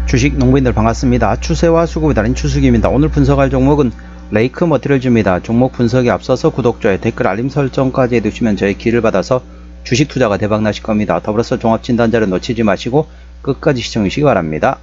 주식 농부인들 반갑습니다. 추세와 수급이 다른 추수기입니다. 오늘 분석할 종목은 레이크 머티리얼즈입니다. 종목 분석에 앞서서 구독, 좋아요, 댓글, 알림 설정까지 해두시면 저의 기를 받아서 주식 투자가 대박 나실 겁니다. 더불어서 종합진단자를 놓치지 마시고 끝까지 시청해 주시기 바랍니다.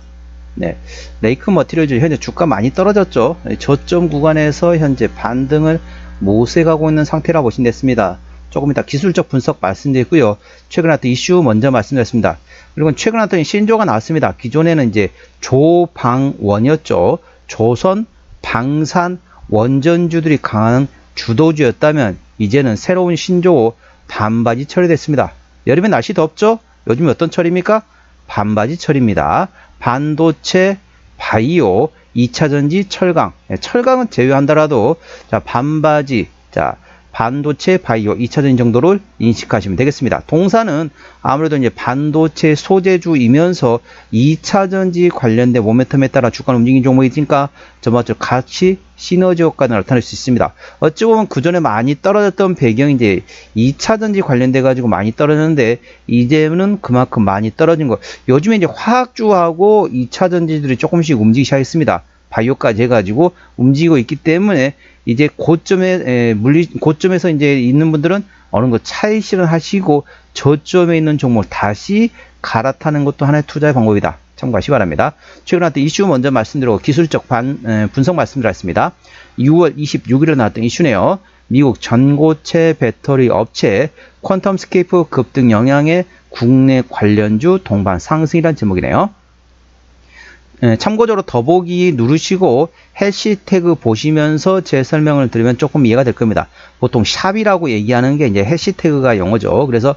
네, 레이크 머티리얼즈 현재 주가 많이 떨어졌죠. 저점 구간에서 현재 반등을 모색하고 있는 상태라 보시면 됐습니다. 조금 이따 기술적 분석 말씀드리고요. 최근 나왔던 이슈 먼저 말씀드렸습니다. 그리고 최근 나왔던 신조가 나왔습니다. 기존에는 이제 조방원이었죠. 조선, 방산, 원전주들이 강한 주도주였다면 이제는 새로운 신조 반바지 철이 됐습니다. 여름에 날씨 덥죠? 요즘 어떤 철입니까? 반바지 철입니다. 반도체, 바이오, 2차전지, 철강. 철강은 제외한다라도 자, 반바지, 자, 반도체, 바이오, 2차전지 정도를 인식하시면 되겠습니다. 동사는 아무래도 이제 반도체 소재주이면서 2차전지 관련된 모멘텀에 따라 주가는 움직이는 종목이니까 전반적으로 같이 시너지 효과가 나타날 수 있습니다. 어찌 보면 그전에 많이 떨어졌던 배경이 이제 2차전지 관련돼 가지고 많이 떨어졌는데 이제는 그만큼 많이 떨어진 거. 요즘에 이제 화학주하고 2차전지들이 조금씩 움직이기 시작했습니다. 바이오까지 해가지고 움직이고 있기 때문에 이제 고점에서 이제 있는 분들은 어느 정도 차익 실현하시고 저점에 있는 종목을 다시 갈아타는 것도 하나의 투자의 방법이다. 참고하시기 바랍니다. 최근 나왔던 이슈 먼저 말씀드리고 기술적 분석 말씀드렸습니다. 6월 26일에 나왔던 이슈네요. 미국 전고체 배터리 업체 퀀텀스케이프 급등 영향의 국내 관련주 동반 상승이라는 제목이네요. 참고적으로 더보기 누르시고 해시태그 보시면서 제 설명을 들으면 조금 이해가 될 겁니다. 보통 샵이라고 얘기하는 게 이제 해시태그가 영어죠. 그래서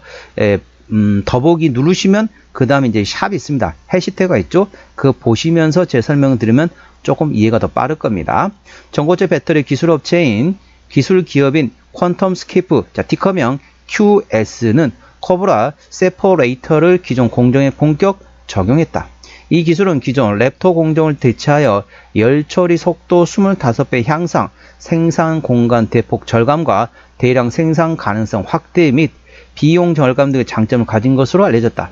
더보기 누르시면 그 다음에 이제 샵이 있습니다. 해시태그가 있죠. 그거 보시면서 제 설명을 들으면 조금 이해가 더 빠를 겁니다. 전고체 배터리 기술업체인 기술 기업인 퀀텀스케이프, 자 티커명 QS는 코브라 세퍼레이터를 기존 공정에 본격 적용했다. 이 기술은 기존 랩터 공정을 대체하여 열 처리 속도 25배 향상, 생산 공간 대폭 절감과 대량 생산 가능성 확대 및 비용 절감 등의 장점을 가진 것으로 알려졌다.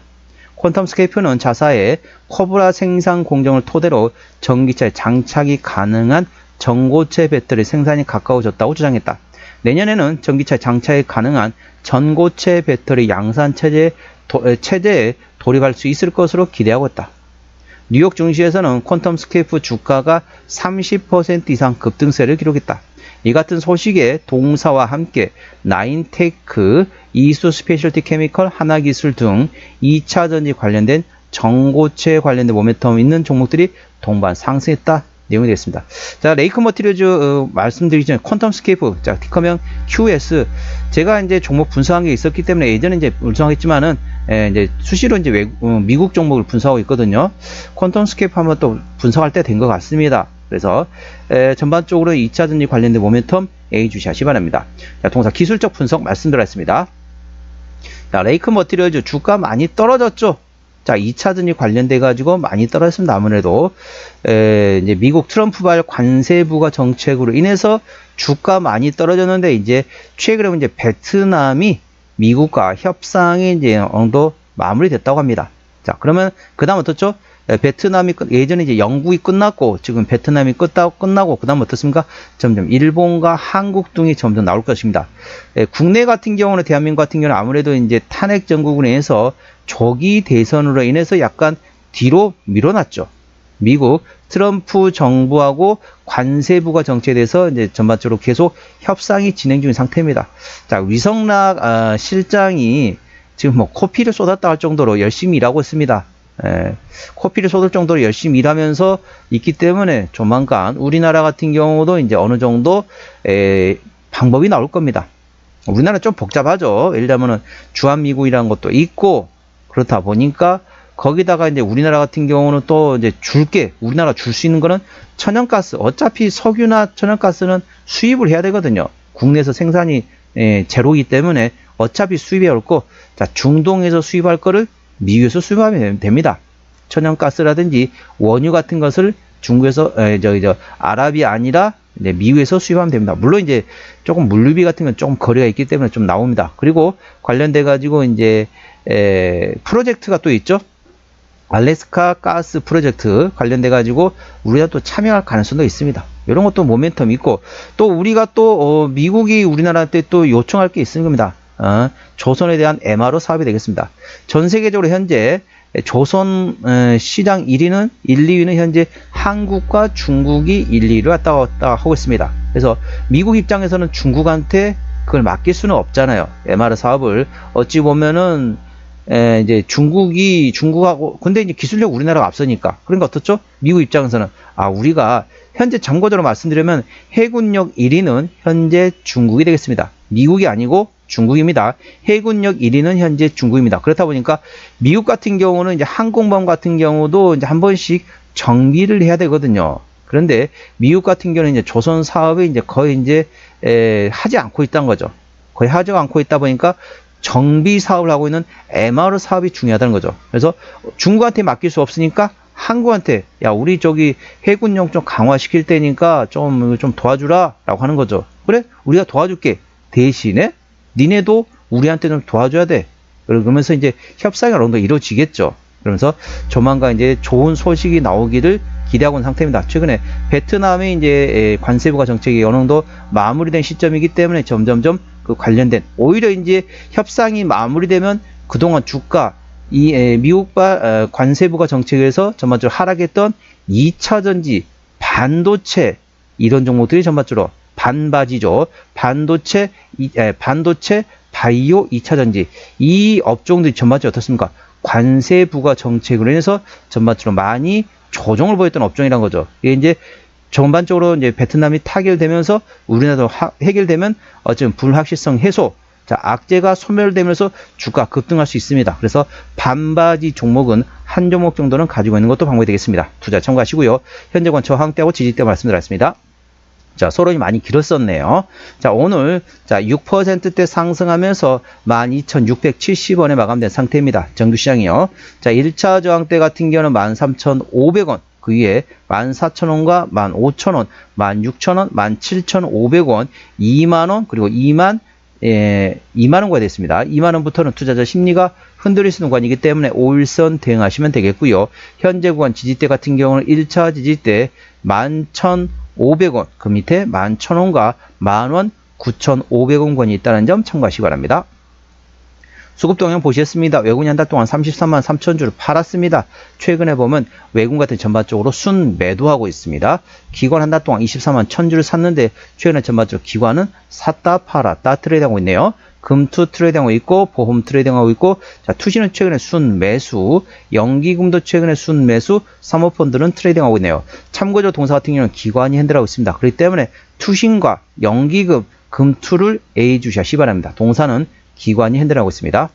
퀀텀스케이프는 자사의 코브라 생산 공정을 토대로 전기차에 장착이 가능한 전고체 배터리 생산이 가까워졌다고 주장했다. 내년에는 전기차에 장착이 가능한 전고체 배터리 양산 체제에 돌입할 수 있을 것으로 기대하고 있다. 뉴욕 증시에서는 퀀텀스케이프 주가가 30% 이상 급등세를 기록했다. 이 같은 소식에 동사와 함께 나인테크, 이수 스페셜티 케미컬, 하나기술 등 2차전지 관련된 전고체 관련된 모멘텀 있는 종목들이 동반 상승했다. 내용이 되겠습니다. 자, 레이크 머티리얼즈 말씀드리기 전에 퀀텀스케이프, 자, 티커명 QS. 제가 이제 종목 분석한 게 있었기 때문에 예전에 이제 분석했지만은 이제 수시로 이제 미국 종목을 분석하고 있거든요. 퀀텀스케이프 한번 또 분석할 때 된 것 같습니다. 그래서 전반적으로 2차전지 관련된 모멘텀 A 주시하시 바랍니다. 자, 동사 기술적 분석 말씀드렸습니다. 자, 레이크 머티리얼즈 주가 많이 떨어졌죠. 자, 2차전지 관련돼 가지고 많이 떨어졌습니다. 아무래도 이제 미국 트럼프발 관세 부과 정책으로 인해서 주가 많이 떨어졌는데 이제 최근에 이제 베트남이 미국과 협상이 이제 어느 정도 마무리됐다고 합니다. 자, 그러면 그다음 어떻죠? 베트남이 예전에 이제 영국이 끝났고 지금 베트남이 끝나고 그다음 어떻습니까? 점점 일본과 한국 등이 점점 나올 것입니다. 국내 같은 경우는 대한민국 같은 경우는 아무래도 이제 탄핵 정국으로 인해서 조기 대선으로 인해서 약간 뒤로 밀어놨죠. 미국 트럼프 정부하고 관세부가 정책에 대해서 이제 전반적으로 계속 협상이 진행 중인 상태입니다. 자, 위성락 실장이 지금 뭐 코피를 쏟았다 할 정도로 열심히 일하고 있습니다. 코피를 쏟을 정도로 열심히 일하면서 있기 때문에 조만간 우리나라 같은 경우도 이제 어느 정도 방법이 나올 겁니다. 우리나라 좀 복잡하죠. 예를 들면은 주한미군이라는 것도 있고 그렇다 보니까 거기다가 이제 우리나라 같은 경우는 또 이제 우리나라 줄 수 있는 거는 천연가스. 어차피 석유나 천연가스는 수입을 해야 되거든요. 국내에서 생산이 제로이기 때문에 어차피 수입이 어렵고, 자, 중동에서 수입할 거를 미국에서 수입하면 됩니다. 천연가스라든지 원유 같은 것을 중국에서 아랍이 아니라 이제 미국에서 수입하면 됩니다. 물론 이제 조금 물류비 같은 건 조금 거리가 있기 때문에 좀 나옵니다. 그리고 관련돼 가지고 이제 프로젝트가 또 있죠. 알래스카 가스 프로젝트 관련돼 가지고 우리가 또 참여할 가능성도 있습니다. 이런 것도 모멘텀이 있고, 또 우리가 또 미국이 우리나라한테 또 요청할 게 있는 겁니다. 조선에 대한 MRO 사업이 되겠습니다. 전 세계적으로 현재 조선 시장 1위는 1, 2위는 현재 한국과 중국이 1, 2위로 왔다 갔다 하고 있습니다. 그래서 미국 입장에서는 중국한테 그걸 맡길 수는 없잖아요. MR 사업을 어찌 보면은 이제 중국하고 근데 이제 기술력 우리나라가 앞서니까, 그러니까 어떻죠? 미국 입장에서는 우리가 현재 참고적으로 말씀드리면 해군력 1위는 현재 중국이 되겠습니다. 미국이 아니고 중국입니다. 해군력 1위는 현재 중국입니다. 그렇다 보니까 미국 같은 경우는 이제 항공모함 같은 경우도 이제 한 번씩 정비를 해야 되거든요. 그런데 미국 같은 경우는 이제 조선 사업이 이제 거의 이제 하지 않고 있다는 거죠. 거의 하지 않고 있다 보니까 정비 사업을 하고 있는 MR 사업이 중요하다는 거죠. 그래서 중국한테 맡길 수 없으니까 한국한테 야 우리 저기 해군력 좀 강화시킬 테니까 좀 도와주라 라고 하는 거죠. 그래 우리가 도와줄게. 대신에 니네도 우리한테 좀 도와줘야 돼. 그러면서 이제 협상이 어느 정도 이루어지겠죠. 그러면서 조만간 이제 좋은 소식이 나오기를 기대하고 있는 상태입니다. 최근에 베트남의 이제 관세부가 정책이 어느 정도 마무리된 시점이기 때문에 점점점 그 관련된 오히려 이제 협상이 마무리되면 그동안 주가 미국과 관세부가 정책에서 전반적으로 하락했던 2차 전지, 반도체 이런 종목들이 전반적으로 반바지죠. 반도체, 바이오 2차 전지 이 업종들이 전반적으로 어떻습니까? 관세부가 정책으로 인해서 전반적으로 많이 조정을 보였던 업종이란 거죠. 이게 이제 전반적으로 이제 베트남이 타결되면서 우리나라도 해결되면 어쨌든 불확실성 해소, 자 악재가 소멸되면서 주가 급등할 수 있습니다. 그래서 반바지 종목은 한 종목 정도는 가지고 있는 것도 방법이 되겠습니다. 투자 참고하시고요. 현재권 저항대하고 지지대 말씀드렸습니다. 자, 서론이 많이 길었었네요. 자, 오늘, 6%대 상승하면서 12,670원에 마감된 상태입니다. 정규시장이요. 자, 1차 저항대 같은 경우는 13,500원, 그 위에 14,000원과 15,000원, 16,000원, 17,500원, 2만원, 그리고 2만원과 됐습니다. 2만원부터는 투자자 심리가 흔들릴 수 있는 구간이기 때문에 5일선 대응하시면 되겠고요. 현재 구간 지지대 같은 경우는 1차 지지대 11,500원, 그 밑에 11,000원과 10,000원, 9,500원권이 있다는 점 참고하시기 바랍니다. 수급 동향 보시겠습니다. 외국인이 한 달 동안 33만 3천 주를 팔았습니다. 최근에 보면 외국인 같은 전반적으로 순 매도하고 있습니다. 기관 한 달 동안 24만 1천 주를 샀는데 최근에 전반적으로 기관은 샀다 팔았다 트레이드하고 있네요. 금투 트레이딩하고 있고 보험 트레이딩하고 있고, 자 투시는 최근에 순 매수, 연기금도 최근에 순 매수, 사모펀드는 트레이딩하고 있네요. 참고적으로 동사 같은 경우는 기관이 핸들하고 있습니다. 그렇기 때문에 투신과 연기금, 금투를 예의주시하시 바랍니다. 동사는 기관이 핸들하고 있습니다.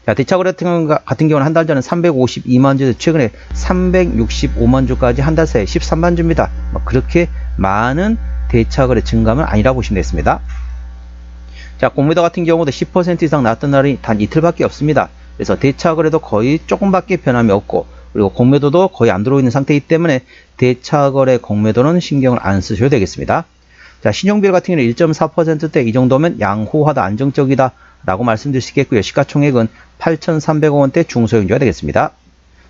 자, 대차거래 같은 경우는 한 달 전에 352만 주, 최근에 365만 주까지 한 달 사이에 13만 주입니다. 그렇게 많은 대차거래 증감은 아니라고 보시면 되겠습니다. 자, 공매도 같은 경우도 10% 이상 나왔던 날이 단 이틀밖에 없습니다. 그래서 대차거래도 거의 조금밖에 변함이 없고, 그리고 공매도도 거의 안 들어오고 있는 상태이기 때문에 대차거래 공매도는 신경을 안 쓰셔도 되겠습니다. 자, 신용비율 같은 경우는 1.4%대 이 정도면 양호하다, 안정적이다 라고 말씀드릴 수 있겠고요. 시가총액은 8,300억 원대 중소형주가 되겠습니다.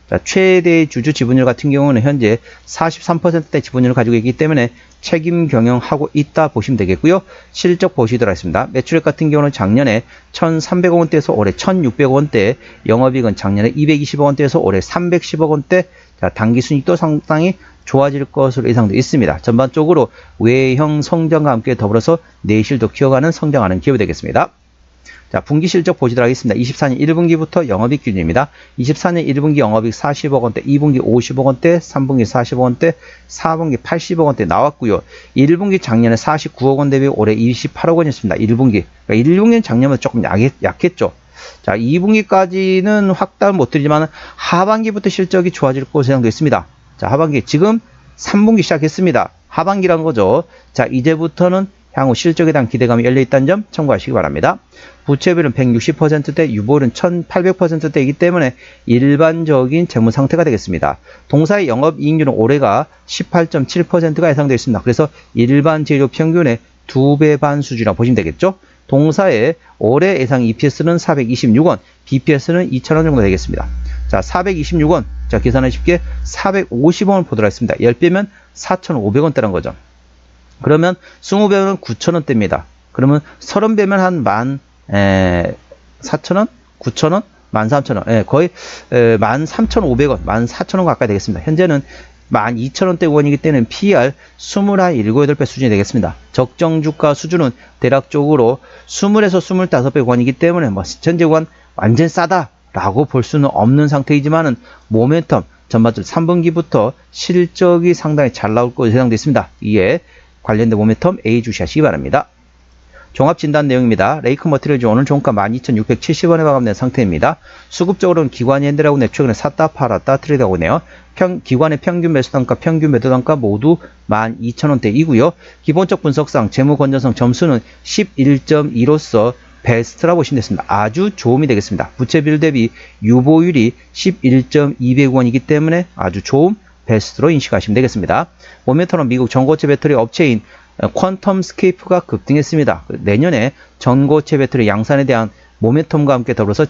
자, 최대 주주 지분율 같은 경우는 현재 43%대 지분율을 가지고 있기 때문에 책임 경영하고 있다 보시면 되겠고요. 실적 보시도록 하겠습니다. 매출액 같은 경우는 작년에 1,300억 원대에서 올해 1,600억 원대, 영업이익은 작년에 220억 원대에서 올해 310억 원대, 자, 당기순이익도 상당히 좋아질 것으로 예상되어 있습니다. 전반적으로 외형 성장과 함께 더불어서 내실도 키워가는 성장하는 기업이 되겠습니다. 자, 분기 실적 보시도록 하겠습니다. 24년 1분기부터 영업이익 기준입니다. 24년 1분기 영업이익 40억 원대, 2분기 50억 원대, 3분기 40억 원대, 4분기 80억 원대 나왔고요. 1분기 작년에 49억 원 대비 올해 28억 원이었습니다. 1분기. 그러니까 1분기는 작년보다 조금 약했죠. 자, 2분기까지는 확답을 못 드리지만 하반기부터 실적이 좋아질 것으로 예상되어 있습니다. 자, 하반기 지금 3분기 시작했습니다. 하반기란 거죠. 자, 이제부터는 향후 실적에 대한 기대감이 열려있다는 점 참고하시기 바랍니다. 부채비율은 160%대, 유보율은 1800%대이기 때문에 일반적인 재무 상태가 되겠습니다. 동사의 영업이익률은 올해가 18.7%가 예상되어 있습니다. 그래서 일반 재료 평균의 2배 반 수준이라고 보시면 되겠죠. 동사의 올해 예상 EPS는 426원, BPS는 2,000원 정도 되겠습니다. 자, 426원. 자, 계산하기 쉽게 450원을 보도록 하겠습니다. 10배면 4,500원대라는 거죠. 그러면 20배면 9,000원대입니다. 그러면 30배면 한 4,000원? 9,000원? 13,000원. 예, 거의 13,500원, 14,000원 가까이 되겠습니다. 현재는 12,000원대 원이기 때문에 PER 21, 8배 수준이 되겠습니다. 적정 주가 수준은 대략적으로 20에서 25배 원이기 때문에 뭐 현재 원 완전 싸다라고 볼 수는 없는 상태이지만은 모멘텀 전반적으로 3분기부터 실적이 상당히 잘 나올 것으로 예상되어 있습니다. 이에 관련된 모멘텀 A 주시하시기 바랍니다. 종합진단 내용입니다. 레이크 머티리얼즈 오늘 종가 12,670원에 마감된 상태입니다. 수급적으로는 기관이 핸들하고 있네요. 최근에 샀다 팔았다 트레이드하고 있네요. 기관의 평균 매수 단가, 평균 매도 단가 모두 12,000원대이고요. 기본적 분석상 재무 건전성 점수는 11.2로서 베스트라고 보시면 되겠습니다. 아주 좋음이 되겠습니다. 부채 비율 대비 유보율이 11.200원이기 때문에 아주 좋음, 베스트로 인식하시면 되겠습니다. 모멘텀은 미국 전고체 배터리 업체인 퀀텀 스케이프가 급등했습니다. 내년에 전고체 배터리 양산에 대한 모멘텀과 함께 더불어서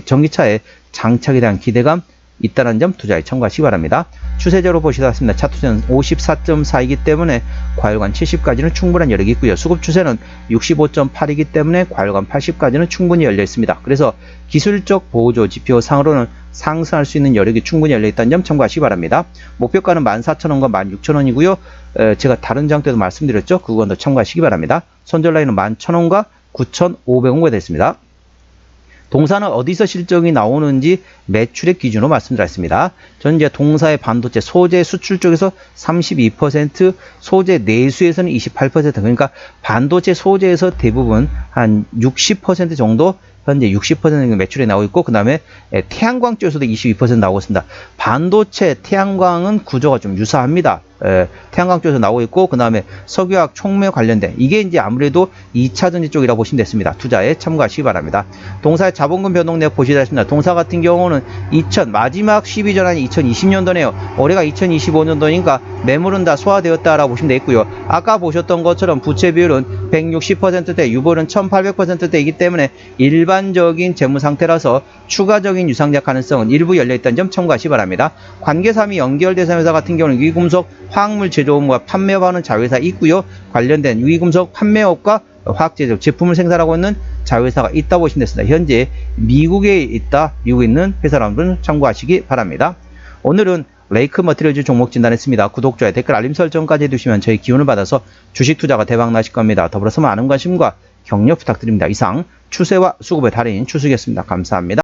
전기차의 장착에 대한 기대감 있다는 점 투자에 참고하시기 바랍니다. 추세적으로 보시다 봤습니다. 차트는 54.4이기 때문에 과열관 70까지는 충분한 여력이 있고요. 수급 추세는 65.8이기 때문에 과열관 80까지는 충분히 열려 있습니다. 그래서 기술적 보조 지표 상으로는 상승할 수 있는 여력이 충분히 열려 있다는 점 참고하시기 바랍니다. 목표가는 14,000원과 16,000원이고요. 제가 다른 장 때도 말씀드렸죠. 그건 더 참고하시기 바랍니다. 손절 라인은 11,000원과 9,500원가 됐습니다. 동사는 어디서 실적이 나오는지 매출의 기준으로 말씀드렸습니다. 저는 이제 동사의 반도체 소재 수출 쪽에서 32%, 소재 내수에서는 28%, 그러니까 반도체 소재에서 대부분 한 60% 정도 현재 60% 매출이 나오고 있고, 그 다음에 태양광 쪽에서도 22% 나오고 있습니다. 반도체, 태양광은 구조가 좀 유사합니다. 태양광 쪽에서 나오고 있고, 그 다음에 석유화학 촉매 관련된, 이게 이제 아무래도 2차전지 쪽이라고 보시면 됐습니다. 투자에 참고하시기 바랍니다. 동사의 자본금 변동 내역 보시다 했습니다. 동사 같은 경우는 마지막 12전환이 2020년도네요. 올해가 2025년도니까 매물은 다 소화되었다라고 보시면 되겠고요. 아까 보셨던 것처럼 부채 비율은 160%대, 유보율은 1800%대이기 때문에 일반적인 재무 상태라서 추가적인 유상작 가능성은 일부 열려있다는 점 참고하시기 바랍니다. 관계사항이 연결대상 회사 같은 경우는 유기금속 화학물 제조업과 판매하는 자회사 있고요. 관련된 유기금속 판매업과 화학제조 제품을 생산하고 있는 자회사가 있다고 보시면 됐습니다. 현재 미국에 있는 회사라는 참고하시기 바랍니다. 오늘은 레이크 머티리얼즈 종목 진단했습니다. 구독, 좋아요, 댓글, 알림 설정까지 해두시면 저희 기운을 받아서 주식 투자가 대박 나실 겁니다. 더불어서 많은 관심과 격려 부탁드립니다. 이상 추세와 수급의 달인 추수겠습니다. 감사합니다.